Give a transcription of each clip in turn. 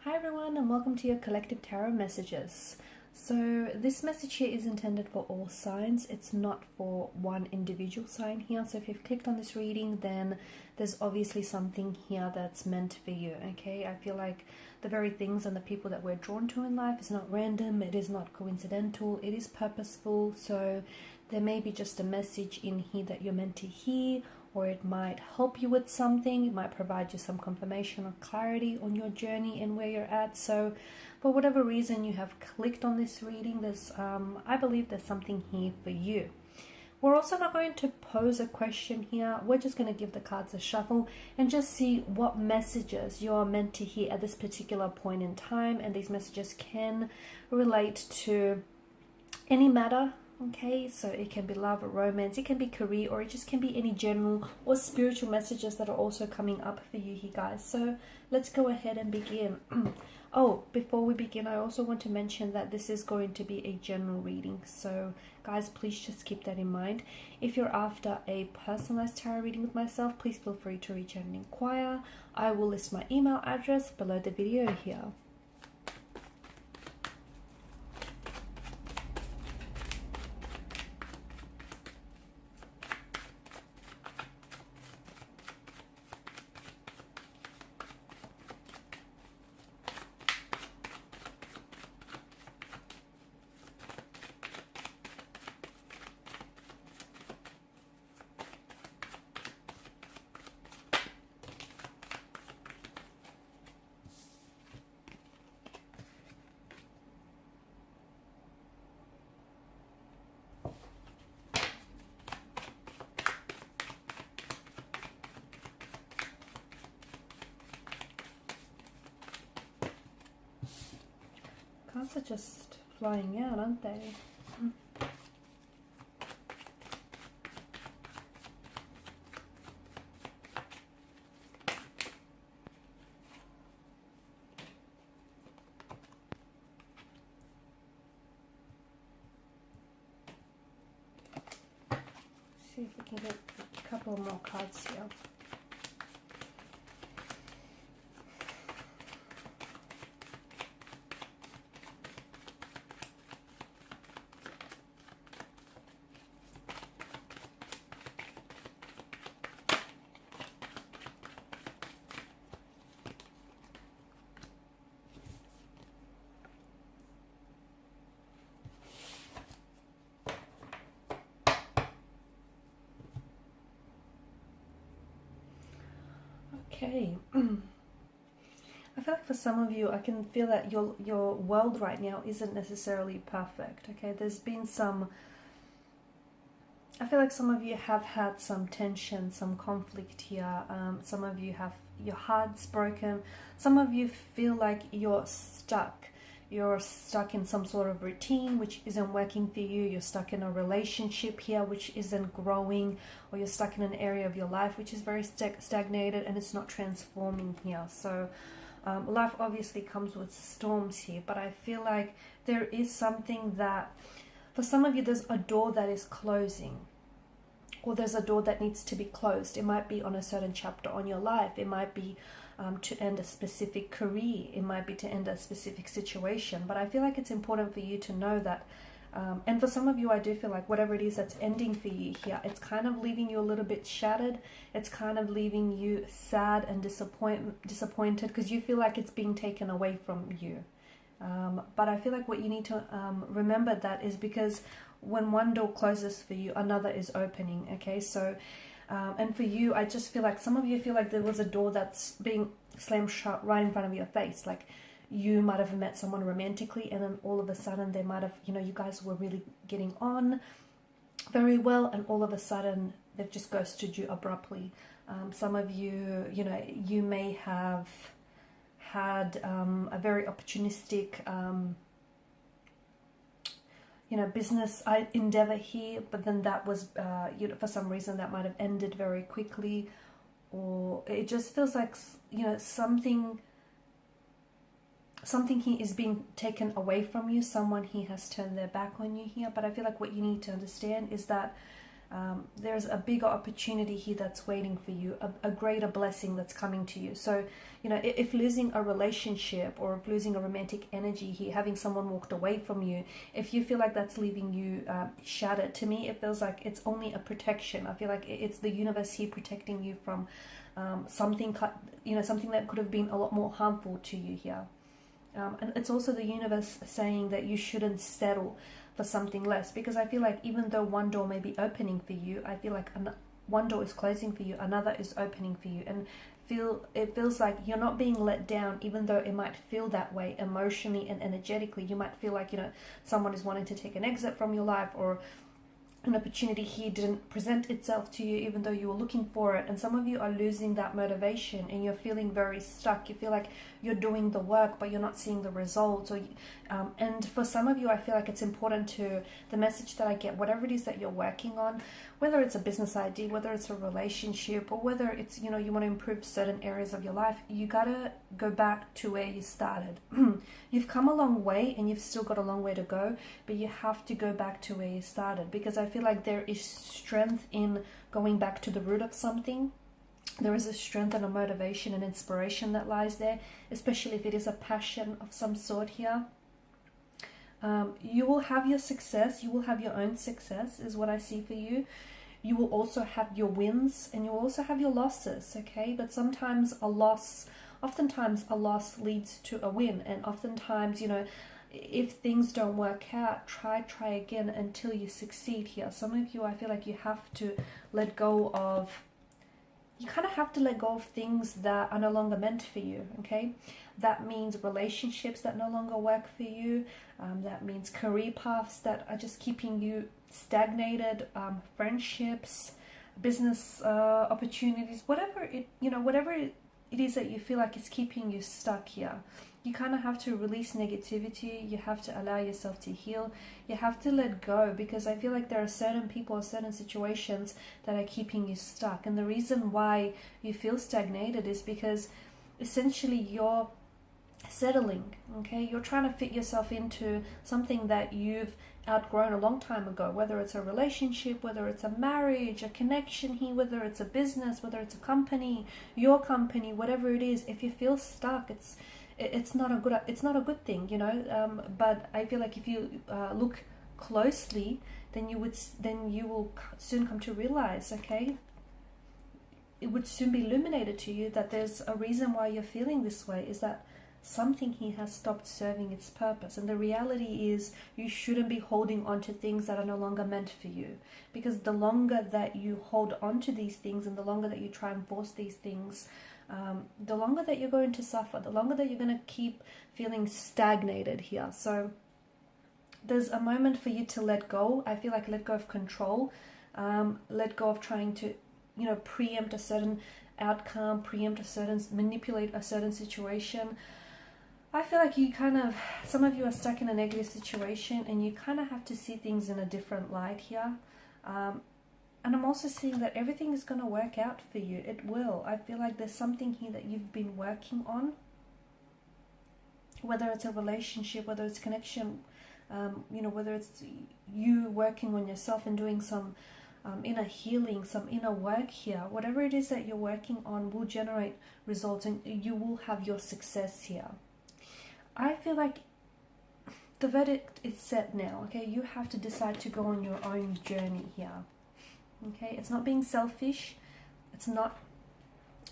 Hi everyone, and welcome to your collective tarot messages. So this message here is intended for all signs. It's not for one individual sign here. So if you've clicked on this reading, then there's obviously something here that's meant for you. Okay, I feel like the very things and the people that we're drawn to in life is not random, it is not coincidental, it is purposeful. So there may be just a message in here that you're meant to hear, or it might help you with something. It might provide you some confirmation or clarity on your journey and where you're at. So for whatever reason you have clicked on this reading, there's I believe there's something here for you. We're also not going to pose a question here. We're just going to give the cards a shuffle and just see what messages you are meant to hear at this particular point in time. And these messages can relate to any matter. Okay, so it can be love or romance, it can be career, or it just can be any general or spiritual messages that are also coming up for you here, guys. So let's go ahead and begin. Oh, before we begin, I also want to mention that this is going to be a general reading. So guys, please just keep that in mind. If you're after a personalized tarot reading with myself, please feel free to reach out and inquire. I will list my email address below the video here. Cards are just flying out, aren't they? See if we can get a couple more cards here. Okay. I feel like for some of you, I can feel that your world right now isn't necessarily perfect. Okay, there's been some, I feel like some of you have had some tension, some conflict here. Some of you have your hearts broken. Some of you feel like you're stuck. You're stuck in some sort of routine which isn't working for you. You're stuck in a relationship here which isn't growing, or you're stuck in an area of your life which is very stagnated and it's not transforming here. So life obviously comes with storms here, but I feel like there is something that, for some of you, there's a door that is closing, or there's a door that needs to be closed. It might be on a certain chapter on your life. It might be to end a specific career. It might be to end a specific situation. But I feel like it's important for you to know that, and for some of you, I do feel like whatever it is that's ending for you here, it's kind of leaving you a little bit shattered. It's kind of leaving you sad and disappointed because you feel like it's being taken away from you. But I feel like what you need to remember that is because when one door closes for you, another is opening. Okay, so and for you, I just feel like some of you feel like there was a door that's being slammed shut right in front of your face. Like you might have met someone romantically, and then all of a sudden they might have, you guys were really getting on very well, and all of a sudden they've just ghosted you abruptly. Some of you, you may have had a very opportunistic business endeavor here, but then that was for some reason that might have ended very quickly, or it just feels like something here is being taken away from you. Someone here has turned their back on you here. But I feel like what you need to understand is that There's a bigger opportunity here that's waiting for you, a greater blessing that's coming to you. So, you know, if losing a relationship or if losing a romantic energy here, having someone walked away from you, if you feel like that's leaving you shattered, to me it feels like it's only a protection. I feel like it's the universe here protecting you from something, you know, something that could have been a lot more harmful to you here. And it's also the universe saying that you shouldn't settle for something less, because I feel like even though one door may be opening for you, I feel like one door is closing for you, another is opening for you, and it feels like you're not being let down, even though it might feel that way emotionally and energetically. You might feel like, you know, someone is wanting to take an exit from your life, or an opportunity here didn't present itself to you even though you were looking for it, and some of you are losing that motivation and you're feeling very stuck. You feel like you're doing the work but you're not seeing the results, or and for some of you, I feel like it's important to, the message that I get, whatever it is that you're working on, whether it's a business idea, whether it's a relationship, or whether it's, you know, you want to improve certain areas of your life, you gotta go back to where you started. You've come a long way and you've still got a long way to go, but you have to go back to where you started, because I feel like there is strength in going back to the root of something. There is a strength and a motivation and inspiration that lies there, especially if it is a passion of some sort here. You will have your success, you will have your own success, is what I see for you. You will also have your wins and you will also have your losses, okay? But sometimes oftentimes a loss leads to a win, and oftentimes, you know, if things don't work out, try again until you succeed here. Some of you, I feel like you have to let go of, you kind of have to let go of things that are no longer meant for you, okay? That means relationships that no longer work for you. That means career paths that are just keeping you stagnated, friendships, business opportunities, whatever it is that you feel like is keeping you stuck here. You kind of have to release negativity. You have to allow yourself to heal. You have to let go, because I feel like there are certain people or certain situations that are keeping you stuck. And the reason why you feel stagnated is because essentially you're settling, okay? You're trying to fit yourself into something that you've outgrown a long time ago, whether it's a relationship, whether it's a marriage, a connection here, whether it's a business, whether it's a company, your company, whatever it is. If you feel stuck, it's not a good thing, you know. But I feel like if you look closely, then you will soon come to realize, okay, it would soon be illuminated to you that there's a reason why you're feeling this way, is that something here has stopped serving its purpose. And the reality is you shouldn't be holding on to things that are no longer meant for you, because the longer that you hold on to these things and the longer that you try and force these things, the longer that you're going to suffer, the longer that you're going to keep feeling stagnated here. So there's a moment for you to let go. I feel like let go of control, let go of trying to, you know, preempt a certain outcome, manipulate a certain situation. I feel like some of you are stuck in a negative situation and you kind of have to see things in a different light here. And I'm also seeing that everything is going to work out for you. It will. I feel like there's something here that you've been working on, whether it's a relationship, whether it's connection, you know, whether it's you working on yourself and doing some inner healing, some inner work here. Whatever it is that you're working on will generate results and you will have your success here. I feel like the verdict is set now, okay? You have to decide to go on your own journey here, okay? It's not being selfish. It's not,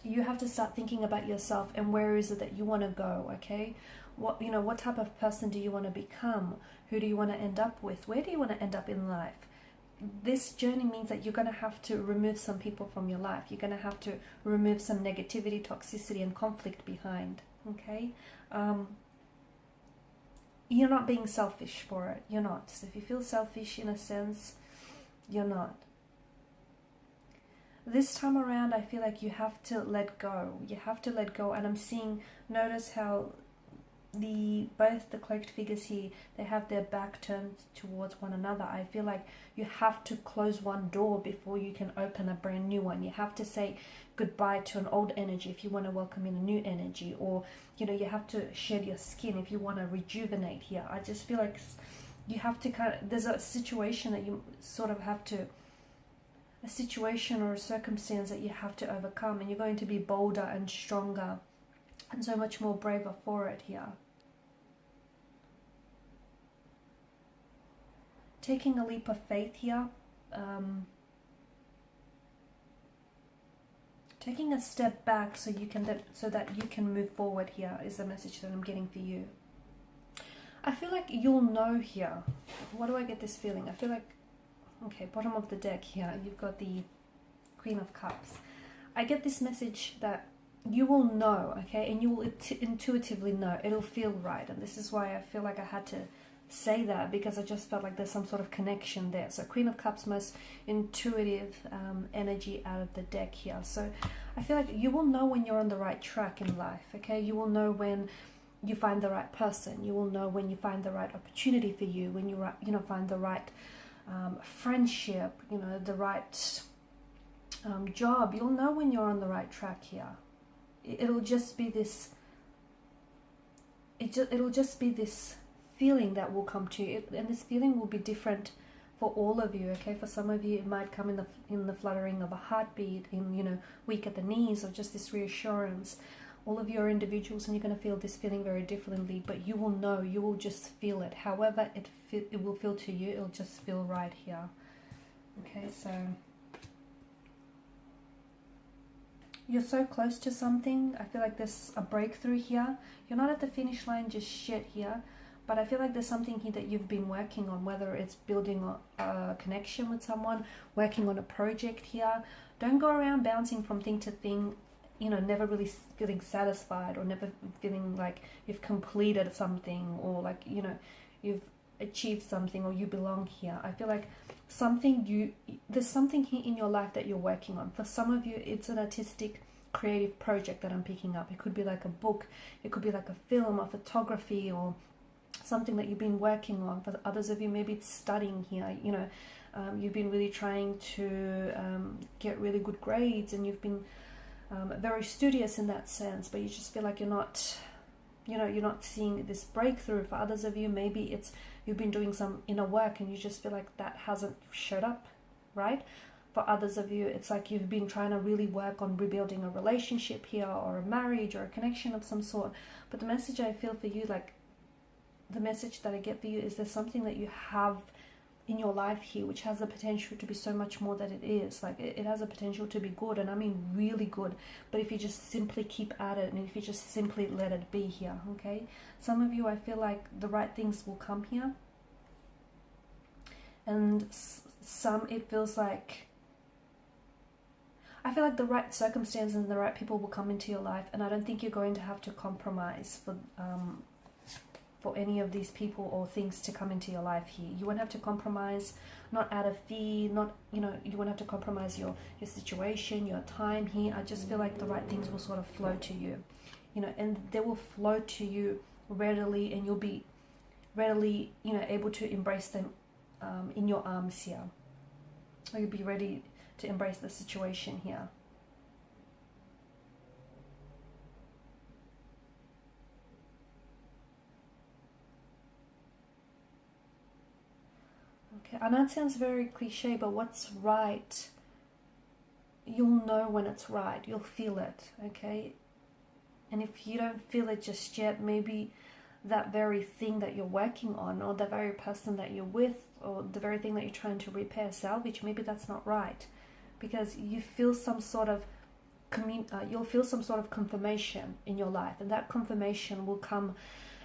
you have to start thinking about yourself and where is it that you want to go, okay? What type of person do you want to become? Who do you want to end up with? Where do you want to end up in life? This journey means that you're going to have to remove some people from your life. You're going to have to remove some negativity, toxicity, and conflict behind, okay? You're not being selfish for it. You're not. So if you feel selfish in a sense, you're not. This time around, I feel like you have to let go. You have to let go. And I'm seeing, notice how both the cloaked figures here, they have their back turned towards one another. I feel like you have to close one door before you can open a brand new one. You have to say goodbye to an old energy if you want to welcome in a new energy, or you know, you have to shed your skin if you want to rejuvenate here. I just feel like you have to there's a situation that you sort of have to a situation or a circumstance that you have to overcome, and you're going to be bolder and stronger and so much more braver for it here. Taking a leap of faith here. Taking a step back so that you can move forward here is the message that I'm getting for you. I feel like you'll know here. Why do I get this feeling? I feel like, okay, bottom of the deck here, you've got the Queen of Cups. I get this message that you will know, okay, and you will intuitively know. It'll feel right, and this is why I feel like I had to say that, because I just felt like there's some sort of connection there. So Queen of Cups, most intuitive energy out of the deck here. So I feel like you will know when you're on the right track in life, okay? You will know when you find the right person. You will know when you find the right opportunity for you, when you find the right friendship, the right job. You'll know when you're on the right track here. It'll just be this. It'll just be this feeling that will come to you, and this feeling will be different for all of you. Okay, for some of you it might come in the fluttering of a heartbeat, in weak at the knees, or just this reassurance. All of you are individuals, and you're going to feel this feeling very differently, but you will know, you will just feel it. However it will feel to you, it'll just feel right here. Okay, so you're so close to something. I feel like there's a breakthrough here. You're not at the finish line just yet here, but I feel like there's something here that you've been working on, whether it's building a connection with someone, working on a project here. Don't go around bouncing from thing to thing, never really feeling satisfied, or never feeling like you've completed something, or like, you've achieved something, or you belong here. I feel like there's something here in your life that you're working on. For some of you, it's an artistic, creative project that I'm picking up. It could be like a book, it could be like a film, or photography, or something that you've been working on. For others of you, maybe it's studying here. You've been really trying to get really good grades, and you've been very studious in that sense, but you just feel like you're not seeing this breakthrough. For others of you, maybe it's you've been doing some inner work and you just feel like that hasn't showed up, right? For others of you, it's like you've been trying to really work on rebuilding a relationship here, or a marriage, or a connection of some sort. But the message I feel for you, like the message that I get for you, is there's something that you have in your life here which has the potential to be so much more than it is. Like it has a potential to be good, and I mean really good, but if you just simply keep at it, and if you just simply let it be here, okay? Some of you, I feel like the right things will come here, and some it feels like, I feel like the right circumstances and the right people will come into your life, and I don't think you're going to have to compromise for any of these people or things to come into your life here. You won't have to compromise, not out of fear, you won't have to compromise your situation, your time here. I just feel like the right things will sort of flow to you, and they will flow to you readily, and you'll be readily, able to embrace them in your arms here. Or you'll be ready to embrace the situation here. I know it sounds very cliche, but what's right, you'll know when it's right. You'll feel it, okay? And if you don't feel it just yet, maybe that very thing that you're working on, or the very person that you're with, or the very thing that you're trying to repair, salvage, maybe that's not right. Because you feel some sort of you'll feel some sort of confirmation in your life, and that confirmation will come.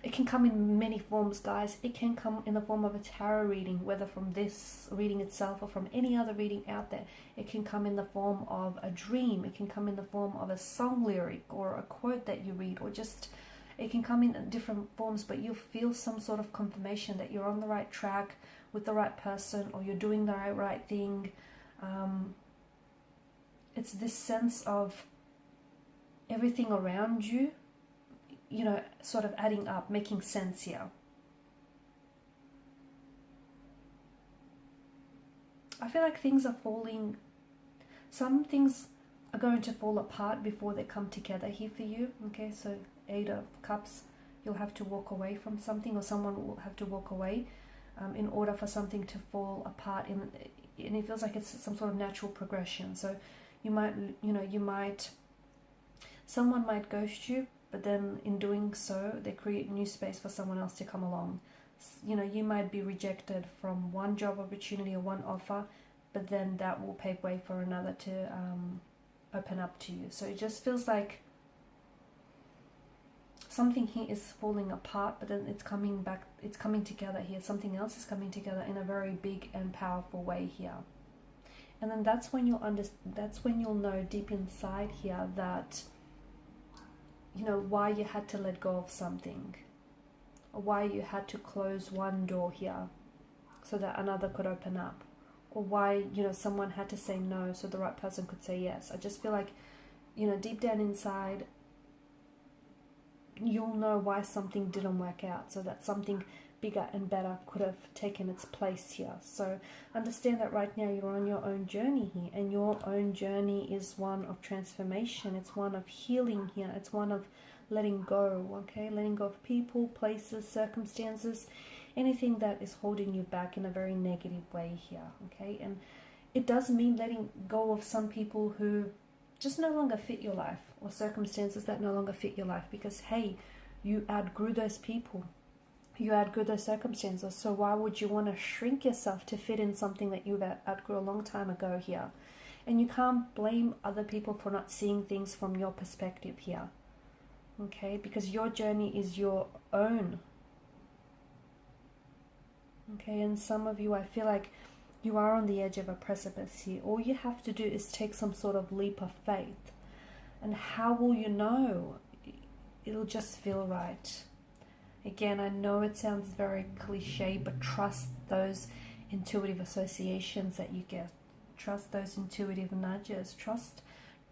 It can come in many forms, guys. It can come in the form of a tarot reading, whether from this reading itself or from any other reading out there. It can come in the form of a dream. It can come in the form of a song lyric, or a quote that you read, or just, it can come in different forms, but you'll feel some sort of confirmation that you're on the right track with the right person, or you're doing the right thing. It's this sense of everything around you, sort of adding up, making sense here. I feel like things are falling, some things are going to fall apart before they come together here for you, okay? So 8 of Cups, you'll have to walk away from something, or someone will have to walk away in order for something to fall apart and it feels like it's some sort of natural progression. So you might, someone might ghost you, but then in doing so, they create new space for someone else to come along. You might be rejected from one job opportunity or one offer, but then that will pave way for another to open up to you. So it just feels like something here is falling apart, but then it's coming back, it's coming together here. Something else is coming together in a very big and powerful way here. And then that's when you'll know deep inside here that, why you had to let go of something, or why you had to close one door here so that another could open up, or why, someone had to say no so the right person could say yes. I just feel like, deep down inside, you'll know why something didn't work out, so that something bigger and better could have taken its place here. So understand that right now you're on your own journey here, and your own journey is one of transformation. It's one of healing here. It's one of letting go, okay? Letting go of people, places, circumstances, anything that is holding you back in a very negative way here, okay? And it does mean letting go of some people who just no longer fit your life, or circumstances that no longer fit your life, because hey, you outgrew those people, you outgrew those circumstances. So why would you want to shrink yourself to fit in something that you outgrew a long time ago here? And you can't blame other people for not seeing things from your perspective here, okay? Because your journey is your own, okay? And some of you, I feel like you are on the edge of a precipice here. All you have to do is take some sort of leap of faith. And how will you know? It'll just feel right. Again, I know it sounds very cliche, but trust those intuitive associations that you get. Trust those intuitive nudges.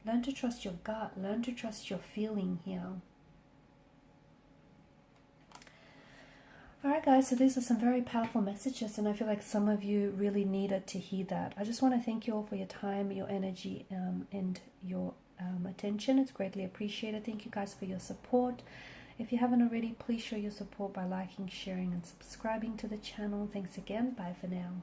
Learn to trust your gut. Learn to trust your feeling here. Alright guys, so these are some very powerful messages, and I feel like some of you really needed to hear that. I just want to thank you all for your time, your energy, and your attention. It's greatly appreciated. Thank you guys for your support. If you haven't already, please show your support by liking, sharing, and subscribing to the channel. Thanks again. Bye for now.